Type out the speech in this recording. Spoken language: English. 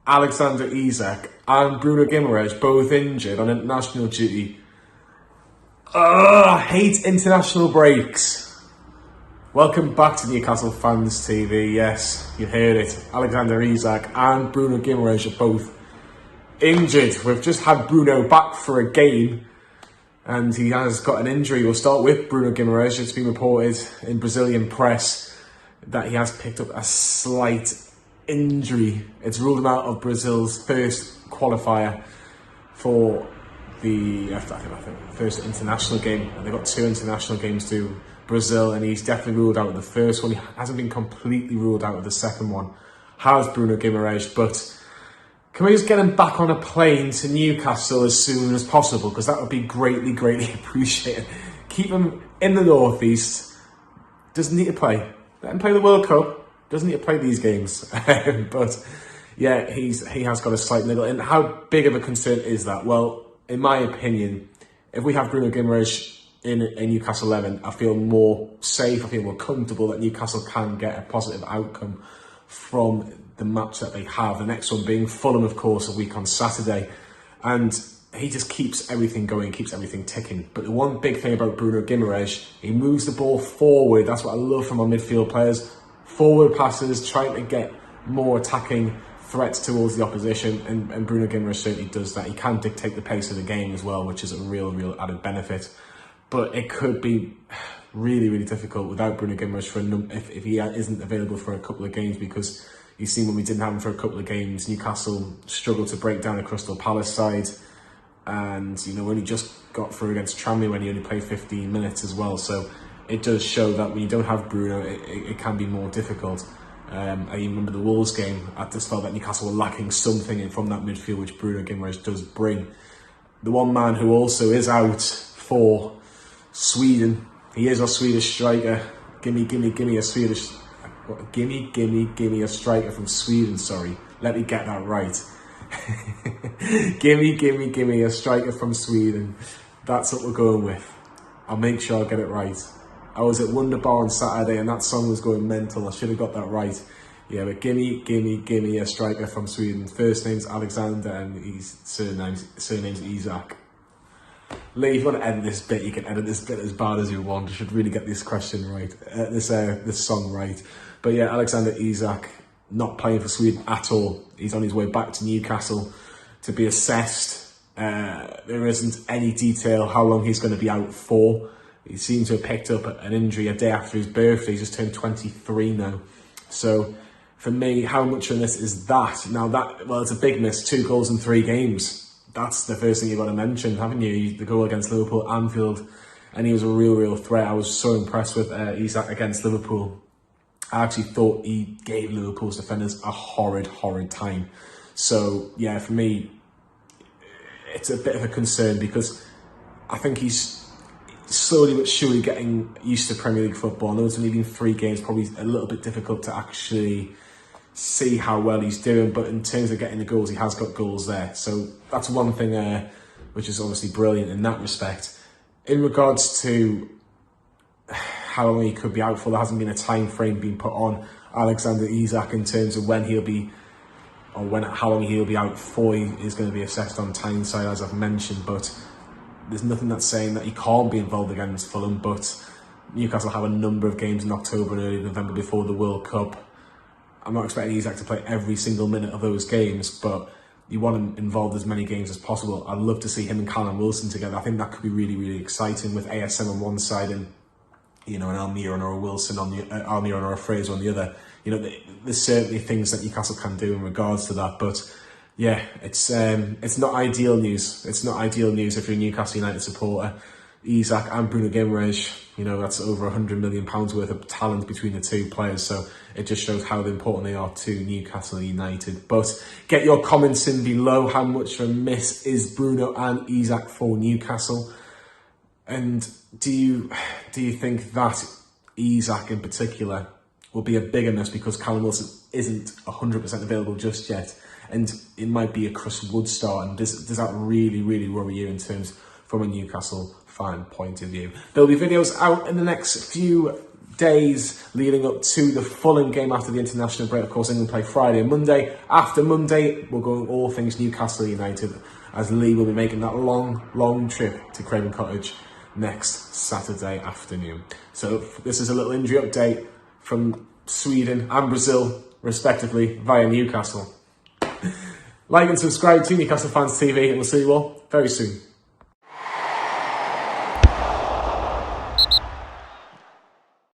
Alexander Isak and Bruno Guimaraes both injured on international duty. I hate international breaks. Welcome back to Newcastle Fans TV. Yes, you heard it. Alexander Isak and Bruno Guimaraes are both injured. We've just had Bruno back for a game and he has got an injury. We'll start with Bruno Guimaraes. It's been reported in Brazilian press that he has picked up a slight injury. It's ruled him out of Brazil's first qualifier for the first international game. And they've got 2 international games to Brazil, and he's definitely ruled out of the first one. He hasn't been completely ruled out of the second one, has Bruno Guimaraes. But can we just get him back on a plane to Newcastle as soon as possible? Because that would be greatly, greatly appreciated. Keep him in the northeast. Doesn't need to play. Let him play the World Cup. Doesn't need to play these games. But yeah, he has got a slight niggle. And how big of a concern is that? Well, in my opinion, if we have Bruno Guimaraes in a Newcastle 11, I feel more safe, I feel more comfortable that Newcastle can get a positive outcome from the match that they have. The next one being Fulham, of course, a week on Saturday. And he just keeps everything going, keeps everything ticking. But the one big thing about Bruno Guimaraes, he moves the ball forward. That's what I love from our midfield players. Forward passes, trying to get more attacking threats towards the opposition, and Bruno Guimaraes certainly does that. He can dictate the pace of the game as well, which is a real added benefit. But it could be really, really difficult without Bruno Guimaraes if he isn't available for a couple of games, because you've seen when we didn't have him for a couple of games, Newcastle struggled to break down a Crystal Palace side, and you know, only just got through against Tranmere when he only played 15 minutes as well. So it does show that when you don't have Bruno, it can be more difficult. I remember the Wolves game, I just felt that Newcastle were lacking something from that midfield, which Bruno Guimaraes does bring. The one man who also is out for Sweden, he is our Swedish striker. Gimme a Swedish, gimme a striker from Sweden, sorry. Let me get that right. gimme a striker from Sweden. That's what we're going with. I'll make sure I get it right. I was at Wonder Bar on Saturday and that song was going mental. I should have got that right. Yeah, but gimme a striker from Sweden. First name's Alexander and his surname's Isak. Lee, if you want to edit this bit, you can edit this bit as bad as you want. I should really get this question right, this song right. But yeah, Alexander Isak not playing for Sweden at all. He's on his way back to Newcastle to be assessed. There isn't any detail how long he's going to be out for. He seems to have picked up an injury a day after his birthday. He's just turned 23 now. So for me, how much of this is that? Now well, it's a big miss. 2 goals in 3 games. That's the first thing you've got to mention, haven't you? The goal against Liverpool, Anfield, and he was a real threat. I was so impressed with Isak against Liverpool. I actually thought he gave Liverpool's defenders a horrid time. So yeah, for me, it's a bit of a concern because I think he's slowly but surely getting used to Premier League football. I know it's only been 3 games, probably a little bit difficult to actually see how well he's doing, but in terms of getting the goals, he has got goals there. So that's one thing which is obviously brilliant in that respect. In regards to how long he could be out for, there hasn't been a time frame being put on Alexander Isak in terms of when he'll be, or how long he'll be out for. He is going to be assessed on Tyneside, as I've mentioned, but there's nothing that's saying that he can't be involved against Fulham. But Newcastle have a number of games in October and early November before the World Cup. I'm not expecting Isak to play every single minute of those games, but you want him involved as many games as possible. I'd love to see him and Callum Wilson together. I think that could be really exciting with ASM on one side and, you know, an Almiron or a Wilson on the Almiron or a Fraser on the other. You know, there's certainly things that Newcastle can do in regards to that, but yeah, it's not ideal news. It's not ideal news if you're a Newcastle United supporter. Isak and Bruno Guimaraes, you know, that's over £100 million worth of talent between the 2 players. So it just shows how important they are to Newcastle United. But get your comments in below. How much of a miss is Bruno and Isak for Newcastle? And do you think that Isak in particular will be a bigger miss because Callum Wilson isn't 100% available just yet? And it might be a Chris Wood start. And does that really worry you in terms from a Newcastle fan point of view? There'll be videos out in the next few days leading up to the Fulham game after the international break. Of course, England play Friday and Monday. After Monday, we're going all things Newcastle United, as Lee will be making that long trip to Craven Cottage next Saturday afternoon. So this is a little injury update from Sweden and Brazil, respectively, via Newcastle. Like and subscribe to Newcastle Fans TV, and we'll see you all very soon.